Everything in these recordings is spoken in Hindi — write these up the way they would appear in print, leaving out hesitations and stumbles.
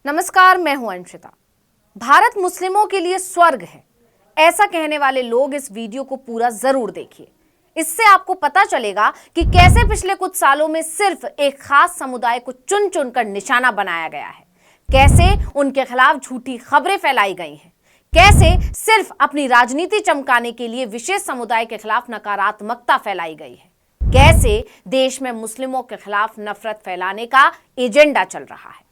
नमस्कार, मैं हूं अंशिता। भारत मुस्लिमों के लिए स्वर्ग है, ऐसा कहने वाले लोग इस वीडियो को पूरा जरूर देखिए। इससे आपको पता चलेगा कि कैसे पिछले कुछ सालों में सिर्फ एक खास समुदाय को चुन चुनकर निशाना बनाया गया है, कैसे उनके खिलाफ झूठी खबरें फैलाई गई हैं, कैसे सिर्फ अपनी राजनीति चमकाने के लिए विशेष समुदाय के खिलाफ नकारात्मकता फैलाई गई है, कैसे देश में मुस्लिमों के खिलाफ नफरत फैलाने का एजेंडा चल रहा है।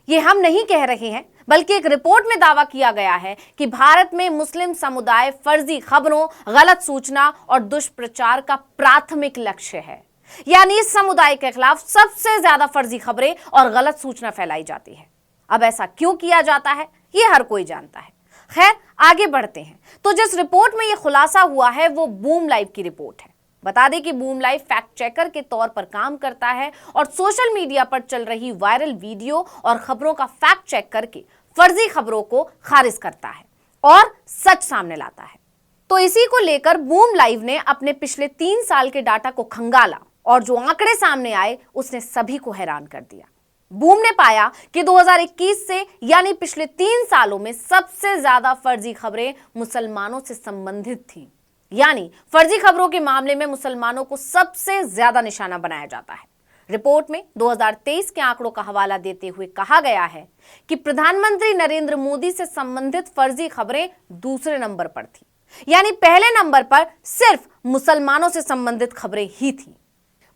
ये हम नहीं कह रहे हैं, बल्कि एक रिपोर्ट में दावा किया गया है कि भारत में मुस्लिम समुदाय फर्जी खबरों, गलत सूचना और दुष्प्रचार का प्राथमिक लक्ष्य है। यानी इस समुदाय के खिलाफ सबसे ज्यादा फर्जी खबरें और गलत सूचना फैलाई जाती है। अब ऐसा क्यों किया जाता है, ये हर कोई जानता है। खैर, आगे बढ़ते हैं तो जिस रिपोर्ट में यह खुलासा हुआ है वो बूम लाइव की रिपोर्ट है। बता दें कि बूम लाइव फैक्ट चेकर के तौर पर काम करता है और सोशल मीडिया पर चल रही वायरल वीडियो और खबरों का फैक्ट चेक करके फर्जी खबरों को खारिज करता है और सच सामने लाता है। तो इसी को लेकर बूम लाइव ने अपने पिछले 3 साल के डाटा को खंगाला और जो आंकड़े सामने आए उसने सभी को हैरान कर दिया। बूम ने पाया कि 2021 से यानी पिछले 3 सालों में सबसे ज्यादा फर्जी खबरें मुसलमानों से संबंधित थी। यानी फर्जी खबरों के मामले में मुसलमानों को सबसे ज्यादा निशाना बनाया जाता है। रिपोर्ट में 2023 के आंकड़ों का हवाला देते हुए कहा गया है कि प्रधानमंत्री नरेंद्र मोदी से संबंधित फर्जी खबरें दूसरे नंबर पर थी, यानी पहले नंबर पर सिर्फ मुसलमानों से संबंधित खबरें ही थी।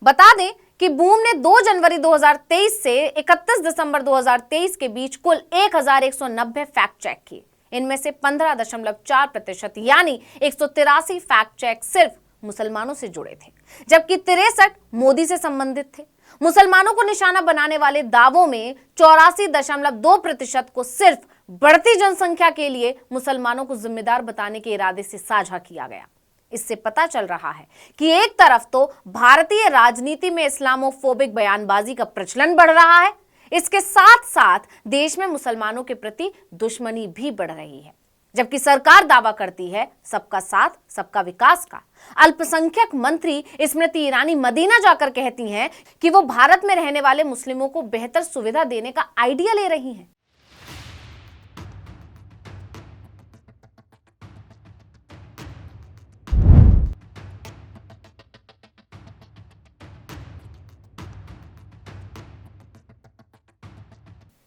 बता दें कि बूम ने 2 जनवरी 2023 से 31 दिसंबर 2023 के बीच कुल 1190 फैक्ट चेक किए। इनमें से 15.4% यानी 183 फैक्ट चेक सिर्फ मुसलमानों से जुड़े थे, जबकि 63 मोदी से संबंधित थे। मुसलमानों को निशाना बनाने वाले दावों में 84.2% को सिर्फ बढ़ती जनसंख्या के लिए मुसलमानों को जिम्मेदार बताने के इरादे से साझा किया गया। इससे पता चल रहा है कि एक तरफ तो भारतीय राजनीति में इस्लामोफोबिक बयानबाजी का प्रचलन बढ़ रहा है, इसके साथ साथ देश में मुसलमानों के प्रति दुश्मनी भी बढ़ रही है। जबकि सरकार दावा करती है सबका साथ सबका विकास का, अल्पसंख्यक मंत्री स्मृति ईरानी मदीना जाकर कहती हैं कि वो भारत में रहने वाले मुस्लिमों को बेहतर सुविधा देने का आइडिया ले रही हैं।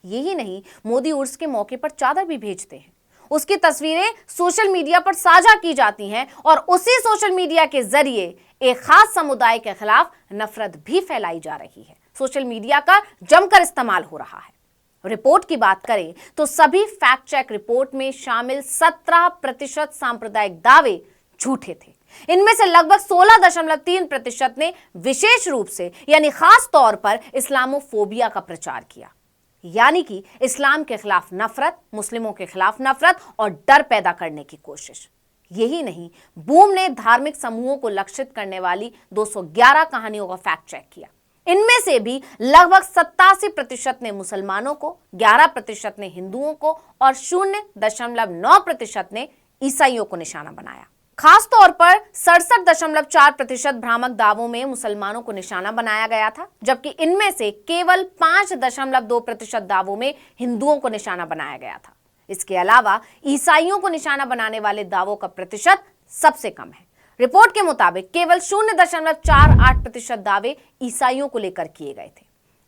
यही नहीं, मोदी उर्स के मौके पर चादर भी भेजते हैं। उसकी तस्वीरें सोशल मीडिया पर साझा की जाती हैं और उसी सोशल मीडिया के जरिए एक खास समुदाय के खिलाफ नफरत भी फैलाई जा रही है। सोशल मीडिया का जमकर इस्तेमाल हो रहा है। रिपोर्ट की बात करें तो सभी फैक्ट चेक रिपोर्ट में शामिल 17% सांप्रदायिक दावे झूठे थे। इनमें से लगभग 16.3% ने विशेष रूप से यानी खास तौर पर इस्लामोफोबिया का प्रचार किया, यानी कि इस्लाम के खिलाफ नफरत, मुस्लिमों के खिलाफ नफरत और डर पैदा करने की कोशिश। यही नहीं, बूम ने धार्मिक समूहों को लक्षित करने वाली 211 कहानियों का फैक्ट चेक किया। इनमें से भी लगभग 87% ने मुसलमानों को, 11% ने हिंदुओं को और 0.9% ने ईसाइयों को निशाना बनाया। खास तौर पर 67.4% भ्रामक दावों में मुसलमानों को निशाना बनाया गया था, जबकि इनमें से केवल 5.2% दावों में हिंदुओं को निशाना बनाया गया था। इसके अलावा ईसाइयों को निशाना बनाने वाले दावों का प्रतिशत सबसे कम है। रिपोर्ट के मुताबिक केवल 0.48% दावे ईसाइयों को लेकर किए गए थे।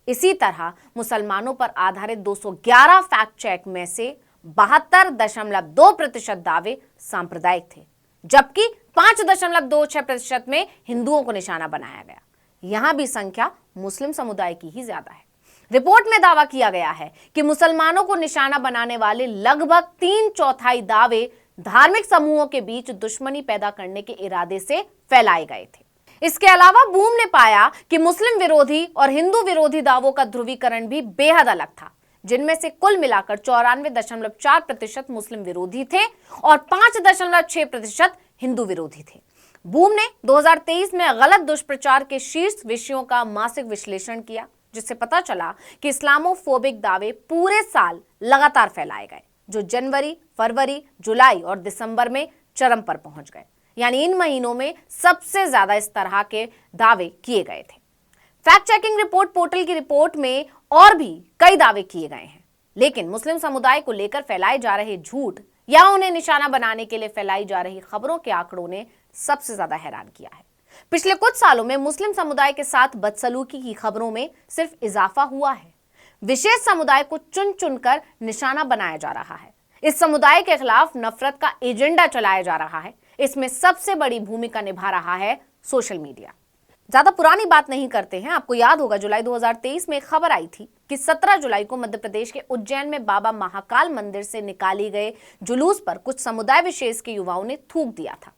इसी तरह मुसलमानों पर आधारित 211 फैक्ट चेक में से 72.2% दावे सांप्रदायिक थे, जबकि 5.26% में हिंदुओं को निशाना बनाया गया। यहां भी संख्या मुस्लिम समुदाय की ही ज्यादा है। रिपोर्ट में दावा किया गया है कि मुसलमानों को निशाना बनाने वाले लगभग 3/4 दावे धार्मिक समूहों के बीच दुश्मनी पैदा करने के इरादे से फैलाए गए थे। इसके अलावा बूम ने पाया कि मुस्लिम विरोधी और हिंदू विरोधी दावों का ध्रुवीकरण भी बेहद अलग था, जिनमें से कुल मिलाकर 94.4% मुस्लिम विरोधी थे और 5.6% हिंदू विरोधी थे। बूम ने 2023 में गलत दुष्प्रचार के शीर्ष विषयों का मासिक विश्लेषण किया, जिससे पता चला कि इस्लामोफोबिक दावे पूरे साल लगातार फैलाए गए, जो जनवरी, फरवरी, जुलाई और दिसंबर में चरम पर पहुंच गए। यानी इन महीनों में सबसे ज्यादा इस तरह के दावे किए गए थे। फैक्ट चेकिंग रिपोर्ट पोर्टल की रिपोर्ट में और भी कई दावे किए गए हैं। लेकिन मुस्लिम समुदाय को लेकर फैलाए जा रहे झूठ या उन्हें निशाना बनाने के लिए फैलाई जा रही खबरों के आंकड़ों ने सबसे ज्यादा हैरान किया है। पिछले कुछ सालों में मुस्लिम समुदाय के साथ बदसलूकी की खबरों में सिर्फ इजाफा हुआ है। विशेष समुदाय को चुन चुनकर निशाना बनाया जा रहा है। इस समुदाय के खिलाफ नफरत का एजेंडा चलाया जा रहा है। इसमें सबसे बड़ी भूमिका निभा रहा है सोशल मीडिया। ज्यादा पुरानी बात नहीं करते हैं। आपको याद होगा जुलाई 2023 में एक खबर आई थी कि 17 जुलाई को मध्य प्रदेश के उज्जैन में बाबा महाकाल मंदिर से निकाली गए जुलूस पर कुछ समुदाय विशेष के युवाओं ने थूक दिया था।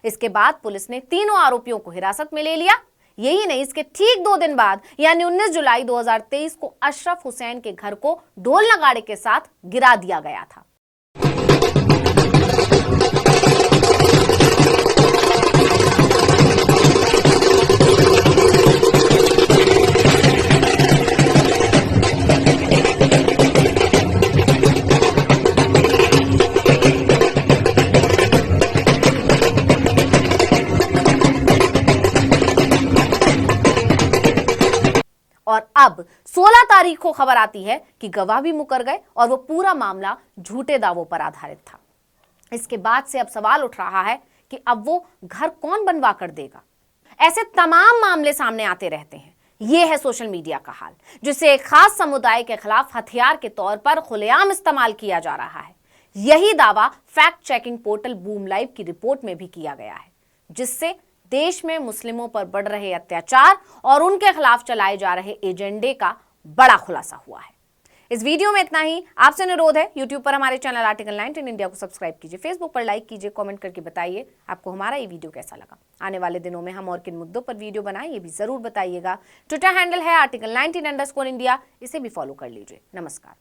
इसके बाद पुलिस ने तीनों आरोपियों को हिरासत में ले लिया। यही नहीं, इसके ठीक 2 दिन बाद यानी 19 जुलाई 2023 को अशरफ हुसैन के घर को ढोल नगाड़े के साथ गिरा दिया गया था। और अब 16 तारीख को खबर आती है कि गवाह भी मुकर गए और वो पूरा मामला झूठे दावों पर आधारित था। इसके बाद से अब सवाल उठ रहा है कि अब वो घर कौन बनवा कर देगा। ऐसे तमाम मामले सामने आते रहते हैं। ये है सोशल मीडिया का हाल, जिसे एक खास समुदाय के खिलाफ हथियार के तौर पर खुलेआम इस्तेमाल किया जा रहा है। यही दावा fact checking portal boom live की रिपोर्ट में भी किया गया है, जिससे देश में मुस्लिमों पर बढ़ रहे अत्याचार और उनके खिलाफ चलाए जा रहे एजेंडे का बड़ा खुलासा हुआ है। इस वीडियो में इतना ही। आपसे अनुरोध है, YouTube पर हमारे चैनल आर्टिकल 19 इंडिया को सब्सक्राइब कीजिए, Facebook पर लाइक कीजिए, कमेंट करके बताइए आपको हमारा ये वीडियो कैसा लगा। आने वाले दिनों में हम और किन मुद्दों पर वीडियो बनाएं ये भी जरूर बताइएगा। ट्विटर हैंडल है article19_India, इसे भी फॉलो कर लीजिए। नमस्कार।